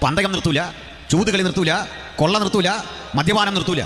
പന്തയം നിർത്തൂല, ചൂതുകളി നിർത്തൂല, കൊള്ള നിർത്തൂല, മദ്യപാനം നിർത്തൂല.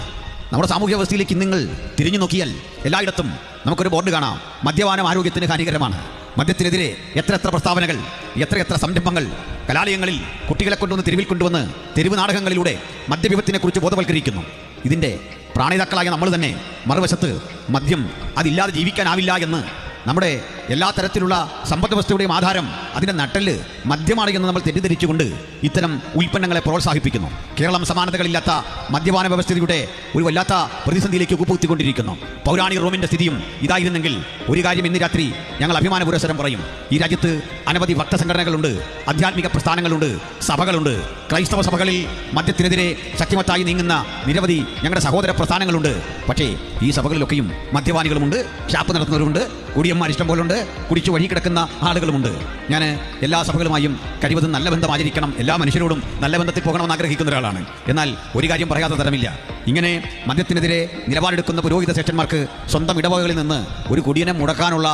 നമ്മുടെ സാമൂഹ്യ വ്യവസ്ഥയിലേക്ക് നിങ്ങൾ തിരിഞ്ഞു നോക്കിയാൽ എല്ലായിടത്തും നമുക്കൊരു ബോർഡ് കാണാം, മദ്യപാനം ആരോഗ്യത്തിന് ഹാനികരമാണ്. മദ്യത്തിനെതിരെ എത്ര പ്രസ്താവനകൾ, എത്ര സംരംഭങ്ങൾ. കലാലയങ്ങളിൽ കുട്ടികളെ കൊണ്ടുവന്ന് തെരുവിൽ കൊണ്ടുവന്ന് തെരുവ് നാടകങ്ങളിലൂടെ മദ്യവിപത്തിനെക്കുറിച്ച് ബോധവൽക്കരിക്കുന്നു. ഇതിൻ്റെ പ്രാണിതാക്കളായ നമ്മൾ തന്നെ മറുവശത്ത് മദ്യം അതില്ലാതെ ജീവിക്കാനാവില്ല എന്ന് നമ്മുടെ എല്ലാ തരത്തിലുള്ള സമ്പദ് വ്യവസ്ഥയുടെയും ആധാരം, അതിൻ്റെ നട്ടെല്ല് മദ്യമാണ് എന്ന് നമ്മൾ തെറ്റിദ്ധരിച്ചുകൊണ്ട് ഇത്തരം ഉൽപ്പന്നങ്ങളെ പ്രോത്സാഹിപ്പിക്കുന്നു. കേരളം സമാനതകളില്ലാത്ത മദ്യപാന വ്യവസ്ഥയുടെ ഒരു വല്ലാത്ത പ്രതിസന്ധിയിലേക്ക് കുത്തിക്കൊണ്ടിരിക്കുന്നു. പൗരാണിക റോമിൻ്റെ സ്ഥിതിയും ഇതായിരുന്നെങ്കിൽ ഒരു കാര്യം ഇന്ന് രാത്രി ഞങ്ങൾ അഭിമാന പുരസ്സരം പറയും. ഈ രാജ്യത്ത് അനവധി ഭക്തസംഘടനകളുണ്ട്, ആധ്യാത്മിക പ്രസ്ഥാനങ്ങളുണ്ട്, സഭകളുണ്ട്. ക്രൈസ്തവ സഭകളിൽ മദ്യത്തിനെതിരെ ശക്തിമത്തായി നീങ്ങുന്ന നിരവധി ഞങ്ങളുടെ സഹോദര പ്രസ്ഥാനങ്ങളുണ്ട്. പക്ഷേ ഈ സഭകളിലൊക്കെയും മദ്യപാനികളുമുണ്ട്, ഷാപ്പ് നടത്തുന്നവരുണ്ട്, കുടിയന്മാർ ഇഷ്ടം പോലുണ്ട്, കുടിച്ചു വഴി കിടക്കുന്ന ആളുകളുമുണ്ട്. ഞാൻ എല്ലാ സഭകളുമായും കഴിവതും നല്ല ബന്ധം ആചരിക്കണം, എല്ലാ മനുഷ്യരോടും നല്ല ബന്ധത്തിൽ പോകണമെന്ന് ആഗ്രഹിക്കുന്ന ഒരാളാണ്. എന്നാൽ ഒരു കാര്യം പറയാത്ത തരമില്ല, ഇങ്ങനെ മദ്യത്തിനെതിരെ നിലപാടെടുക്കുന്ന പുരോഹിത ശ്രേഷ്ഠന്മാർക്ക് സ്വന്തം ഇടവകകളിൽ നിന്ന് ഒരു കുടിയനെ മുടക്കാനുള്ള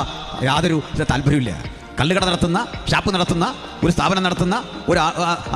യാതൊരു താല്പര്യമില്ല. കള്ളുകട നടത്തുന്ന, ഷാപ്പ് നടത്തുന്ന, ഒരു സ്ഥാപനം നടത്തുന്ന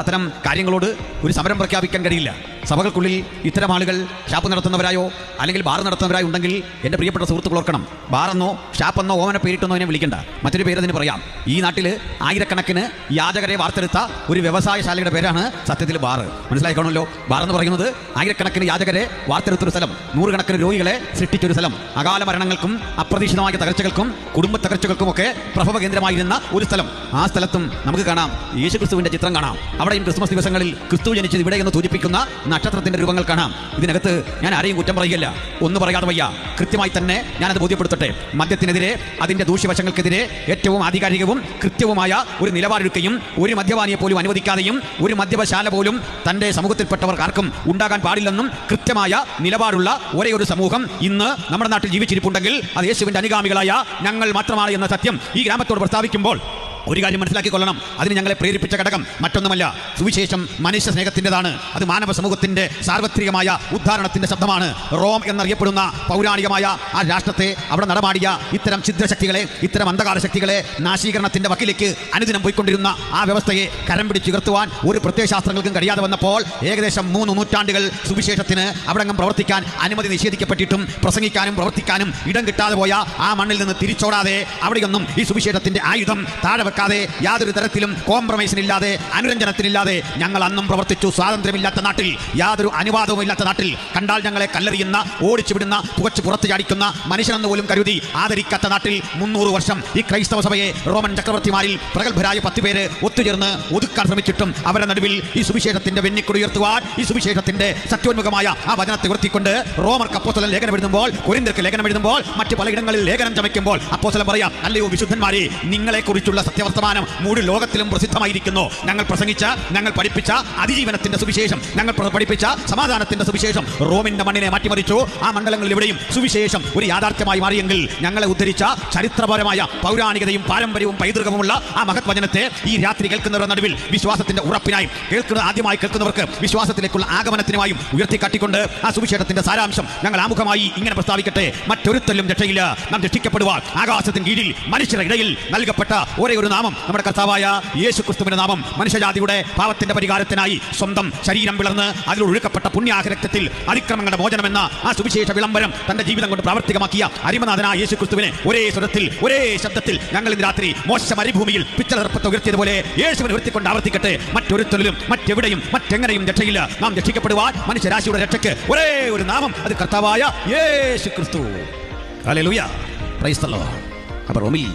അത്തരം കാര്യങ്ങളോട് ഒരു സമരം പ്രഖ്യാപിക്കാൻ കഴിയില്ല. സഭകൾക്കുള്ളിൽ ഇത്തരം ആളുകൾ ഷാപ്പ് നടത്തുന്നവരായോ അല്ലെങ്കിൽ ബാർ നടത്തുന്നവരായോ ഉണ്ടെങ്കിൽ എൻ്റെ പ്രിയപ്പെട്ട സുഹൃത്തുക്കൾ ഓർക്കണം, ബാറെന്നോ ഷാപ്പെന്നോ ഓമന പേരിട്ടെന്നോ അതിനെ വിളിക്കണ്ട, മറ്റൊരു പേര് അതിന് പറയാം. ഈ നാട്ടിൽ ആയിരക്കണക്കിന് യാചകരെ വാർത്തെടുത്ത ഒരു വ്യവസായശാലയുടെ പേരാണ് സത്യത്തിൽ ബാർ. മനസ്സിലായിക്കണമല്ലോ, ബാർ എന്ന് പറയുന്നത് ആയിരക്കണക്കിന് യാചകരെ വാർത്തെടുത്തൊരു സ്ഥലം, നൂറുകണക്കിന് രോഗികളെ സൃഷ്ടിച്ചൊരു സ്ഥലം, അകാല മരണങ്ങൾക്കും അപ്രതീക്ഷിതമായ തകർച്ചകൾക്കും കുടുംബ തകർച്ചകൾക്കുമൊക്കെ പ്രഭവ കേന്ദ്രമായിരുന്ന ഒരു സ്ഥലം. ആ സ്ഥലത്തും നമുക്ക് കാണാം യേശുക്രിസ്തുവിൻ്റെ ചിത്രം കാണാം. അവിടെയും ക്രിസ്മസ് ദിവസങ്ങളിൽ ക്രിസ്തു ജനിച്ചത് ഇവിടെ എന്ന് സൂചിപ്പിക്കുന്ന നക്ഷത്രത്തിന്റെ രൂപങ്ങൾ കാണാം. ഇതിനകത്ത് ഞാൻ ആരെയും കുറ്റം പറയുകയല്ല, ഒന്നും പറയാതെ വയ്യ, കൃത്യമായി തന്നെ ഞാനത് ബോധ്യപ്പെടുത്തട്ടെ. മദ്യത്തിനെതിരെ, അതിന്റെ ദൂഷ്യവശങ്ങൾക്കെതിരെ ഏറ്റവും ആധികാരികവും കൃത്യവുമായ ഒരു നിലപാടെടുക്കുകയും ഒരു മദ്യപാനിയെ പോലും അനുവദിക്കാതെയും ഒരു മദ്യപശാല പോലും തന്റെ സമൂഹത്തിൽപ്പെട്ടവർക്ക് ആർക്കും ഉണ്ടാകാൻ പാടില്ലെന്നും കൃത്യമായ നിലപാടുള്ള ഒരേ ഒരു സമൂഹം ഇന്ന് നമ്മുടെ നാട്ടിൽ ജീവിച്ചിരിപ്പുണ്ടെങ്കിൽ അത് യേശുവിന്റെ അനുഗാമികളായ ഞങ്ങൾ മാത്രമാണ് എന്ന സത്യം ഈ ഗ്രാമത്തോട് പ്രസ്താവിക്കുമ്പോൾ ഒരു കാര്യം മനസ്സിലാക്കിക്കൊള്ളണം, അതിന് ഞങ്ങളെ പ്രേരിപ്പിച്ച ഘടകം മറ്റൊന്നുമല്ല, സുവിശേഷം മനുഷ്യ സ്നേഹത്തിൻ്റെതാണ്. അത് മാനവ സമൂഹത്തിന്റെ സാർവത്രികമായ ഉദ്ധാരണത്തിന്റെ ശബ്ദമാണ്. റോം എന്നറിയപ്പെടുന്ന പൗരാണികമായ ആ രാഷ്ട്രത്തെ, അവിടെ നടമാടിയ ഇത്തരം ഛിദ്രശക്തികളെ, ഇത്തരം അന്ധകാര ശക്തികളെ, നാശീകരണത്തിന്റെ വക്കിലേക്ക് അനുദിനം പോയിക്കൊണ്ടിരുന്ന ആ വ്യവസ്ഥയെ കരം പിടിച്ചുയർത്തുവാൻ ഒരു പ്രത്യയശാസ്ത്രങ്ങൾക്കും കഴിയാതെ വന്നപ്പോൾ ഏകദേശം 3 നൂറ്റാണ്ടുകൾ സുവിശേഷത്തിന് അവിടെങ്ങും പ്രവർത്തിക്കാൻ അനുമതി നിഷേധിക്കപ്പെട്ടിട്ടും പ്രസംഗിക്കാനും പ്രവർത്തിക്കാനും ഇടം കിട്ടാതെ പോയ ആ മണ്ണിൽ നിന്ന് തിരിച്ചോടാതെ അവിടെയൊന്നും ഈ സുവിശേഷത്തിന്റെ ആയുധം താഴെ വെക്കാതെ, യാതൊരു തരത്തിലും കോംപ്രമൈസിനില്ലാതെ, അനുരഞ്ജനത്തിനില്ലാതെ ഞങ്ങൾ അന്നും പ്രവർത്തിച്ചു. സ്വാതന്ത്ര്യമില്ലാത്ത നാട്ടിൽ, യാതൊരു അനുവാദവും ഇല്ലാത്ത നാട്ടിൽ, കണ്ടാൽ ഞങ്ങളെ കല്ലെറിയുന്ന, ഓടിച്ചുവിടുന്ന, പുകച്ച് പുറത്ത് ചാടിക്കുന്ന, മനുഷ്യനെന്ന് പോലും കരുതി ആദരിക്കാത്ത നാട്ടിൽ 300 വർഷം ഈ ക്രൈസ്തവ സഭയെ റോമൻ ചക്രവർത്തിമാരിൽ പ്രഗത്ഭരായ 10 പേര് ഒത്തുചേർന്ന് ഒതുക്കാൻ ശ്രമിച്ചിട്ടും അവരുടെ നടുവിൽ ഈ സുവിശേഷത്തിന്റെ വെന്നിക്കൊടി ഉയർത്തുവാൻ, ഈ സുവിശേഷത്തിന്റെ സത്യോന്മുഖമായ ആ വചനത്തെ ഉയർത്തിക്കൊണ്ട് റോമർക്ക് അപ്പോസ്തലൻ ലേഖനം എഴുതുമ്പോൾ, കൊരിന്ത്യർക്ക് ലേഖനം എഴുതുമ്പോൾ, മറ്റ് പലയിടങ്ങളിൽ ലേഖനം ചമയ്ക്കുമ്പോൾ അപ്പോസ്തലൻ പറയാം, അല്ലയോ വിശുദ്ധന്മാരെ, നിങ്ങളെക്കുറിച്ചുള്ള സത്യവർത്തമാനം മൂടി ലോകത്തിലും പ്രസിദ്ധമായിരിക്കുന്നു. ഞങ്ങൾ പ്രസംഗിച്ച, ഞങ്ങൾ പഠിപ്പിച്ച അതിജീവനത്തിന്റെ സുവിശേഷം, ഞങ്ങൾ പഠിപ്പിച്ച സമാധാനത്തിന്റെ സുവിശേഷം റോമിന്റെ മണ്ണിനെ മാറ്റിമറിച്ചു. ആ മണ്ഡലങ്ങളിൽ എവിടെയും സുവിശേഷം ഒരു യാഥാർത്ഥ്യമായി മാറിയെങ്കിൽ ഞങ്ങളെ ഉദ്ധരിച്ച ചരിത്രപരമായ പൗരാണികതയും പാരമ്പര്യവും പൈതൃകവുമുള്ള ആ മഹത് വചനത്തെ ഈ രാത്രി കേൾക്കുന്നവരുടെ നടുവിൽ വിശ്വാസത്തിന്റെ ഉറപ്പിനായും, ആദ്യമായി കേൾക്കുന്നവർക്ക് വിശ്വാസത്തിലേക്കുള്ള ആഗമനത്തിനുമായും ഉയർത്തിക്കാട്ടിക്കൊണ്ട് ആ സുവിശേഷത്തിന്റെ സാരാംശം ഞങ്ങൾ ആമുഖമായി ഇങ്ങനെ പ്രസ്താവിക്കട്ടെ. മറ്റൊരുത്തലും രക്ഷയില്ല, നാം രക്ഷിക്കപ്പെടുവാൻ ആകാശത്തിന് കീഴിൽ മനുഷ്യരുടെ ഇടയിൽ നൽകപ്പെട്ട ഒരേ ഒരു നാമം നമ്മുടെ കർത്താവായ യേശുക്രിസ്തുവിന്റെ നാമം. മനുഷ്യജാതിയുടെ പാപത്തിന്റെ പരിഹാരത്തിനായി സ്വന്തം ശരീരം പിളർന്ന് അതിലൂടെ ഒഴുക്കപ്പെട്ട പുണ്യാഹരക്തത്തിൽ അതിക്രമങ്ങളുടെ മോചനമെന്ന ആ സുവിശേഷ വിളംബരം തന്റെ ജീവിതം കൊണ്ട് പ്രാവർത്തികമാക്കിയ അരിമനാഥനായ യേശുക്രിസ്തുവിനെ ഒരേ സ്വരത്തിൽ, ഒരേ ശബ്ദത്തിൽ ഞങ്ങൾ ഇന്ന് രാത്രി മോശ മരുഭൂമിയിൽ പിച്ചളർപ്പത്തെ ഉയർത്തിയതുപോലെ യേശുവിനെ ഉയർത്തിക്കൊണ്ട് ആവർത്തിക്കട്ടെ. മറ്റൊരുത്തലും മറ്റെവിടെയും മറ്റെങ്ങനെയും രക്ഷയില്ല. നാം രക്ഷിക്കപ്പെടുവാൻ മനുഷ്യരാശിയുടെ രക്ഷയ്ക്ക് ഒരേ ഒരു നാമം, അത് കർത്താവായ യേശുക്രിസ്തു. Hallelujah, praise the Lord. അപ്പോൾ റോമിൽ